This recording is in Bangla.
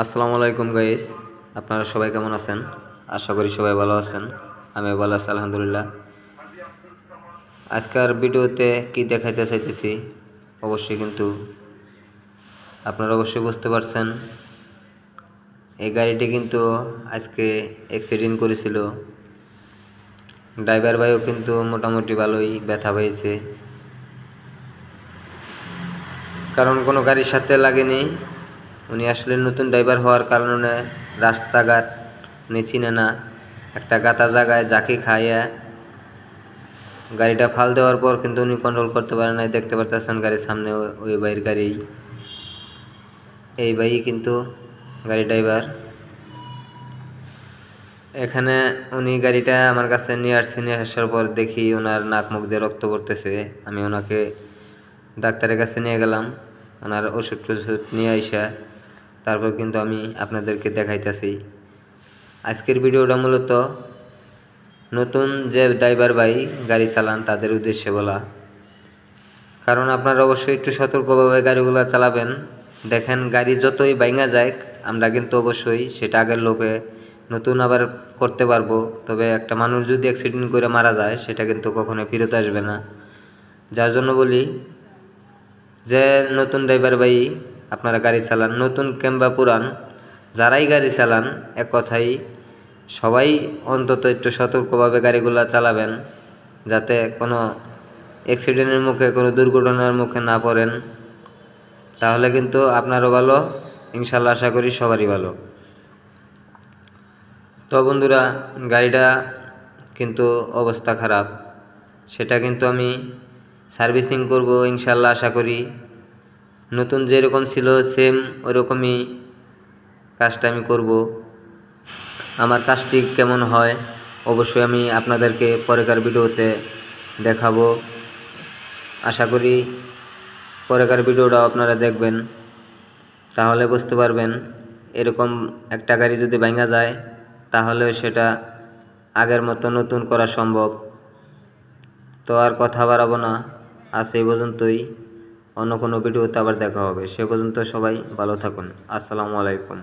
আসসালামু আলাইকুম গাইস, আপনারা সবাই কেমন আছেন? আশা করি সবাই ভালো আছেন। আমি ভালো আছি আলহামদুলিল্লাহ। আজকের ভিডিওতে কি দেখাইতে চাইতেছি অবশ্যই কিন্তু আপনারা অবশ্যই বুঝতে পারছেন। এই গাড়িটি কিন্তু আজকে অ্যাক্সিডেন্ট করেছিল। ড্রাইভার ভাইও কিন্তু মোটামুটি ভালোই ব্যথা পেয়েছে, কারণ কোনো গাড়ির সাথে লাগেনি। উনি আসলে নতুন ড্রাইভার হওয়ার কারণে রাস্তাঘাট উনি চিনে না। একটা গাতা জায়গায় যাকে খাইয়া গাড়িটা ফাল দেওয়ার পর কিন্তু উনি কন্ট্রোল করতে পারে নাই। দেখতে পাচ্ছেন গাড়ির সামনে ওই ভাইয়ের গাড়ি, এই ভাই কিন্তু গাড়ি ড্রাইভার। এখানে উনি গাড়িটা আমার কাছে নিয়ে আসার পর দেখি ওনার নাক মুখ দিয়ে রক্ত পড়তেছে। আমি ওনাকে ডাক্তারের কাছে নিয়ে গেলাম, ওনার ওষুধ টষুধ নিয়ে আইসা তারপর কিন্তু আমি আপনাদেরকে দেখাইতেছি। আজকের ভিডিওটা মূলত নতুন যে ড্রাইভার ভাই গাড়ি চালান তাদের উদ্দেশ্যে বলা, কারণ আপনারা অবশ্যই একটু সতর্কভাবে গাড়িগুলো চালাবেন। দেখেন গাড়ি যতই ভাঙা যায় আমরা কিন্তু অবশ্যই সেটা আগের লোভে নতুন আবার করতে পারবো, তবে একটা মানুষ যদি অ্যাক্সিডেন্ট করে মারা যায় সেটা কিন্তু কখনো ফেরত আসবে না। যার জন্য বলি যে নতুন ড্রাইভার ভাই আপনারা গাড়ি চালান, নতুন কিংবা পুরান যারাই গাড়ি চালান, এক কথাই সবাই অন্তত একটু সতর্কভাবে গাড়িগুলো চালাবেন, যাতে কোনো অ্যাক্সিডেন্টের মুখে কোনো দুর্ঘটনার মুখে না পড়েন। তাহলে কিন্তু আপনারও ভালো, ইনশাল্লাহ আশা করি সবারই ভালো। তো বন্ধুরা, গাড়িটা কিন্তু অবস্থা খারাপ, সেটা কিন্তু আমি সার্ভিসিং করব ইনশাল্লাহ আশা করি। নতুন যেরকম ছিল সেম ওরকমই কাজটা আমি করব। আমার কাজটি কেমন হয় অবশ্যই আমি আপনাদেরকে পরেকার ভিডিওতে দেখাবো। আশা করি পরেকার ভিডিওটা আপনারা দেখবেন, তাহলে বুঝতে পারবেন এরকম একটা গাড়ি যদি ভাঙা যায় তাহলে সেটা আগের মতো নতুন করা সম্ভব। তো আর কথা বাড়াবো না, আজ এই পর্যন্তই। অন্য কোনো ভিডিওতে আবার দেখা হবে। সে পর্যন্ত সবাই ভালো থাকুন। আসসালামু আলাইকুম।